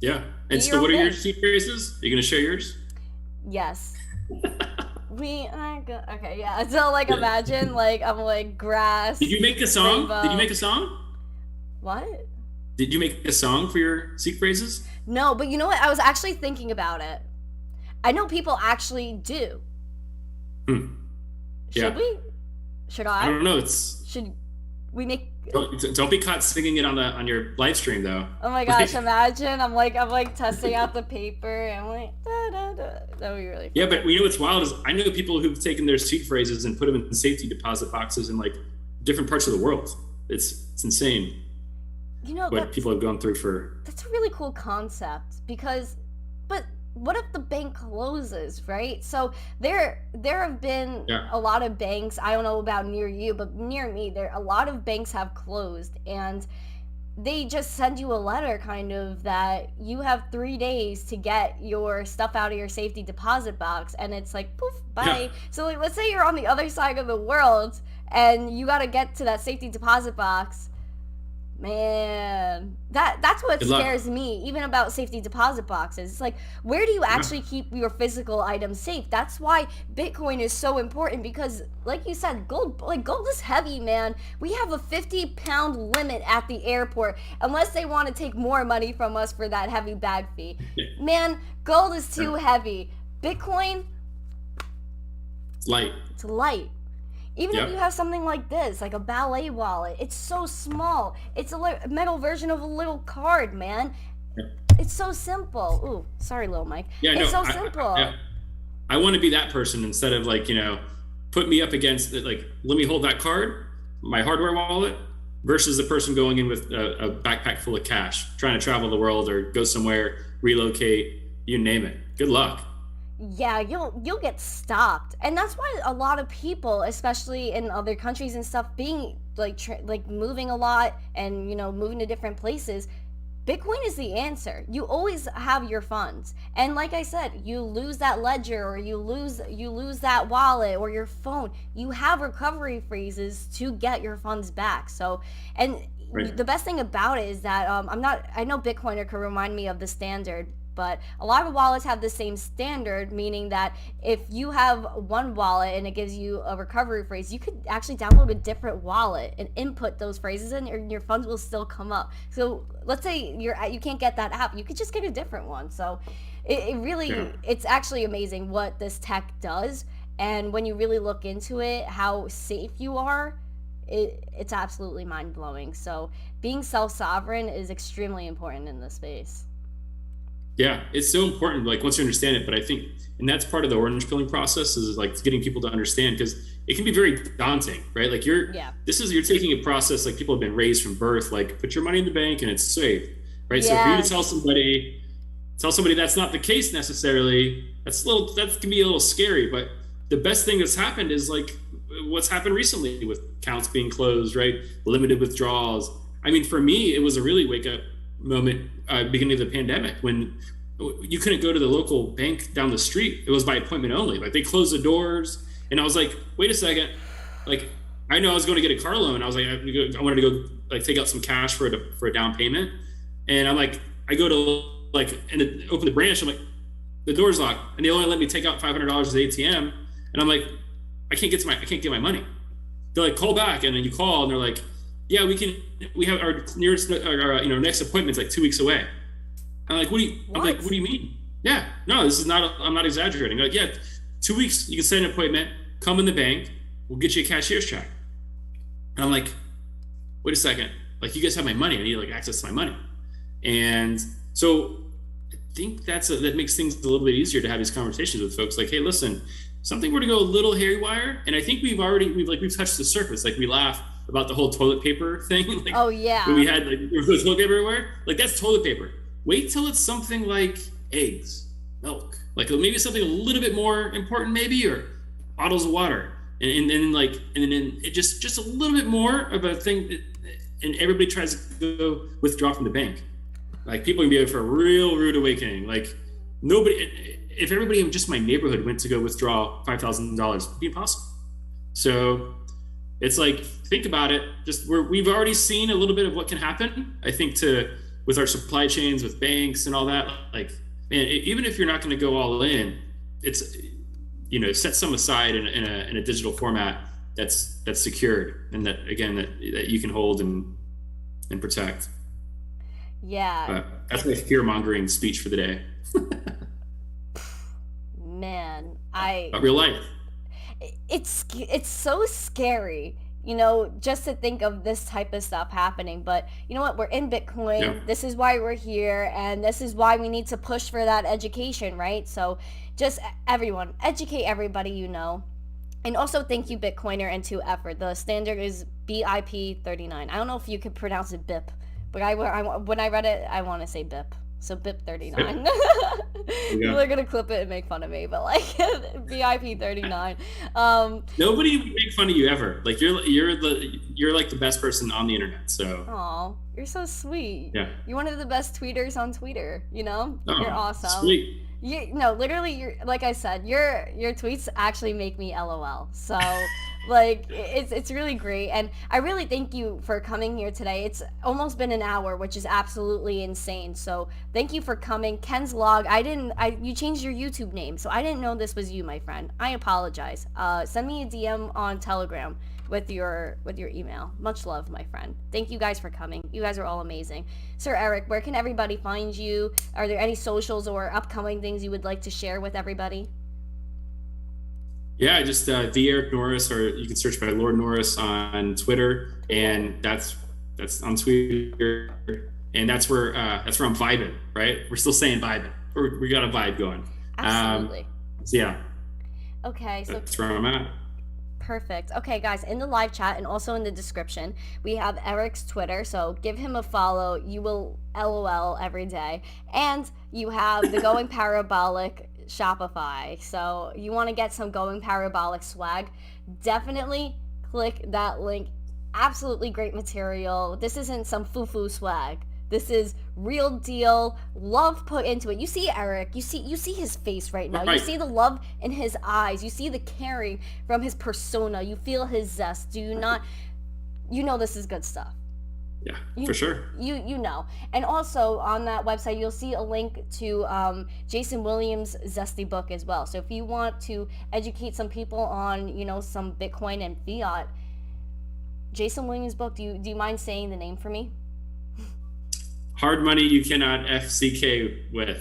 Yeah. And so what are your seed phrases? Are you going to share yours? Yes. Okay, yeah. So like imagine like I'm like grass. Did you make a song? Rainbow. Did you make a song? What? Did you make a song for your seed phrases? No, but you know what? I was actually thinking about it. I know people actually do. Should we? Should I? I don't know. Should we make? Don't be caught singing it on your live stream though. Oh my gosh! Imagine I'm like testing out the paper and I'm like da, da, da. That would be really fun. Yeah, but what's wild is I know people who've taken their seed phrases and put them in safety deposit boxes in like different parts of the world. It's insane. What people have gone through for. That's a really cool concept but what if the bank closes, right? So there have been a lot of banks, I don't know about near you, but near me, a lot of banks have closed, and they just send you a letter kind of that you have 3 days to get your stuff out of your safety deposit box, and it's like, poof, bye. Yeah. So like, let's say you're on the other side of the world, and you got to get to that safety deposit box. Man, that's what scares me, even about safety deposit boxes. It's like, where do you actually keep your physical items safe? That's why Bitcoin is so important, because like you said, gold is heavy, man. We have a 50-pound limit at the airport, unless they want to take more money from us for that heavy bag fee. Man, gold is too heavy. Bitcoin, it's light. It's light. Even if you have something like this, like a ballet wallet, it's so small. It's a metal version of a little card, man. It's so simple. Ooh, sorry, little Mike. Yeah, it's so simple. I want to be that person instead of like, put me up against it. Like, let me hold that card, my hardware wallet, versus the person going in with a backpack full of cash, trying to travel the world or go somewhere, relocate, you name it. Good luck. Yeah, you'll get stopped, and that's why a lot of people, especially in other countries and stuff, being like moving a lot and moving to different places. Bitcoin is the answer. You always have your funds, and like I said, you lose that ledger or you lose that wallet or your phone, you have recovery phrases to get your funds back. So, and the best thing about it is that I know Bitcoiner could remind me of the standard. But a lot of wallets have the same standard, meaning that if you have one wallet and it gives you a recovery phrase, you could actually download a different wallet and input those phrases in, and your funds will still come up. So let's say you can't get that app, you could just get a different one. So it's actually amazing what this tech does. And when you really look into it, how safe you are, it's absolutely mind-blowing. So being self-sovereign is extremely important in this space. Yeah, it's so important. Like once you understand it, but I think, and that's part of the orange pilling process is like getting people to understand because it can be very daunting, right? Like Yeah. you're taking a process like people have been raised from birth, like put your money in the bank and it's safe, right? So for you to tell somebody that's not the case necessarily, that can be a little scary. But the best thing that's happened is like what's happened recently with accounts being closed, right? Limited withdrawals. I mean, for me, it was a really wake up moment beginning of the pandemic when you couldn't go to the local bank down the street. It was by appointment only. Like they closed the doors, and I was like, wait a second. Like I know I was going to get a car loan. I was like, I wanted to go like take out some cash for a down payment, and I'm like, I go to like and open the branch. I'm like, the door's locked, and they only let me take out $500 at the ATM, and I'm like, I can't get my money. They're like, call back, and then you call, and they're like, yeah, we have our nearest, next appointment's like 2 weeks away. I'm like, what do you mean? Yeah, no, this is not, I'm not exaggerating. They're like, yeah, 2 weeks, you can set an appointment, come in the bank, we'll get you a cashier's check. And I'm like, wait a second, like you guys have my money, I need like access to my money. And so I think that makes things a little bit easier to have these conversations with folks like, hey, listen, something were to go a little haywire, and I think we've touched the surface. Like we laugh about the whole toilet paper thing. Like, oh yeah. When we had like toilet paper everywhere, like that's toilet paper. Wait till it's something like eggs, milk, like maybe something a little bit more important, maybe, or bottles of water, and then it just a little bit more of a thing, and everybody tries to go withdraw from the bank. Like people can be in for a real rude awakening. Like if everybody in just my neighborhood went to go withdraw $5,000, it'd be impossible. So it's like, think about it. We've already seen a little bit of what can happen. I think with our supply chains, with banks and all that, like, man, even if you're not going to go all in, it's, set some aside in a digital format that's secured and that you can hold and protect. Yeah. But that's my fear mongering speech for the day. Man, But real life. It's so scary, just to think of this type of stuff happening. But you know what? We're in Bitcoin. Yeah. This is why we're here, and this is why we need to push for that education, right? So just everyone, educate everybody, And also thank you, Bitcoiner, and to Effort. The standard is BIP 39. I don't know if you could pronounce it BIP, but when I read it, I want to say BIP. So BIP 39. Yeah. They're gonna clip it and make fun of me, but like BIP 39. Nobody would make fun of you ever. Like you're like the best person on the internet. So. Aw, you're so sweet. Yeah. You're one of the best tweeters on Twitter. Oh, you're awesome. Sweet. Literally, you're like I said, your tweets actually make me LOL. So, like, it's really great, and I really thank you for coming here today. It's almost been an hour, which is absolutely insane. So, thank you for coming. Ken's Log. You changed your YouTube name, so I didn't know this was you, my friend. I apologize. Send me a DM on Telegram with your email. Much love, my friend. Thank you guys for coming. You guys are all amazing. Sir Eric, where can everybody find you? Are there any socials or upcoming things you would like to share with everybody? Yeah, just the Eric Norris, or you can search by Lord Norris on Twitter, and that's on Twitter, and that's where I'm vibing. Right, we're still saying vibing. We got a vibe going. Absolutely. So yeah. Okay, so that's where I'm at. Perfect. Okay, guys, in the live chat and also in the description, we have Eric's Twitter, so give him a follow. You will LOL every day. And you have the Going Parabolic Shopify. So you want to get some Going Parabolic swag, definitely click that link. Absolutely great material. This isn't some foo-foo swag. This is real deal, love put into it. You see Eric, you see his face right now. Right. You see the love in his eyes. You see the caring from his persona. You feel his zest. Do you not? You know this is good stuff. Yeah, for sure. You know. And also on that website, you'll see a link to Jason Williams' Zesty book as well. So if you want to educate some people on, some Bitcoin and fiat, Jason Williams' book, do you mind saying the name for me? Hard money you cannot FCK with.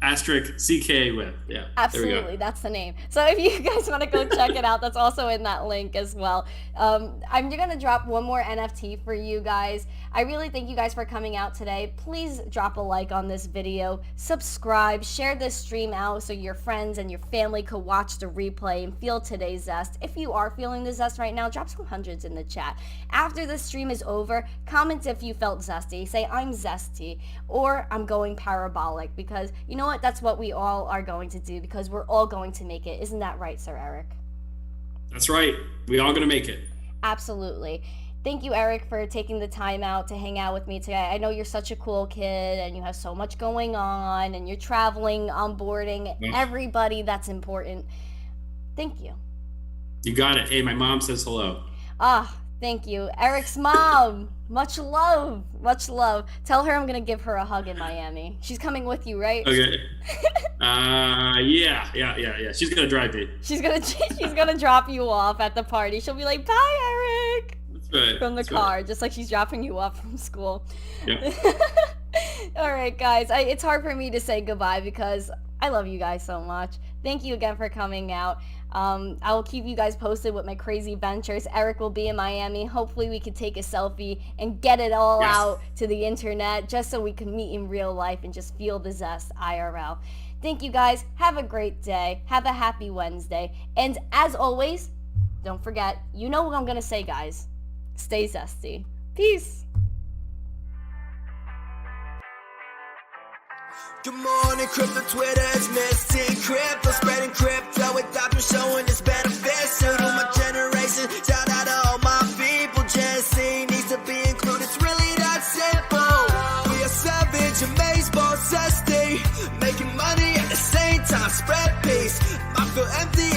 asterisk CK with. Yeah. Absolutely, there we go. that's the name. So if you guys want to go check it out, that's also in that link as well. I'm going to drop one more NFT for you guys. I really thank you guys for coming out today. Please drop a like on this video, subscribe, share this stream out so your friends and your family could watch the replay and feel today's zest. If you are feeling the zest right now, drop some hundreds in the chat. After the stream is over, comment if you felt zesty. Say, I'm zesty, or I'm going parabolic, because you know what? That's what we all are going to do, because we're all going to make it. Isn't that right, Sir Eric? That's right. We all going to make it. Absolutely. Thank you, Eric, for taking the time out to hang out with me today. I know you're such a cool kid and you have so much going on and you're traveling, onboarding, everybody that's important. Thank you. You got it. Hey, my mom says hello. Thank you. Eric's mom. Much love. Much love. Tell her I'm going to give her a hug in Miami. She's coming with you, right? Okay. Yeah. She's going to drive me. She's gonna drop you off at the party. She'll be like, bye, Eric. That's right. From the car, just like she's dropping you off from school. Yeah. All right, guys. It's hard for me to say goodbye because I love you guys so much. Thank you again for coming out. I will keep you guys posted with my crazy ventures. Eric will be in Miami. Hopefully we can take a selfie and get it all out to the internet just so we can meet in real life and just feel the zest IRL. Thank you guys. Have a great day. Have a happy Wednesday. And as always, don't forget, you know what I'm going to say, guys. Stay zesty. Peace. Good morning, crypto Twitter is missing crypto, spreading crypto with doctors showing its benefits. So to my generation, shout out to all my people. Jesse needs to be included, it's really that simple. We are savage, amazed, boss, zesty, making money at the same time, spread peace. I feel empty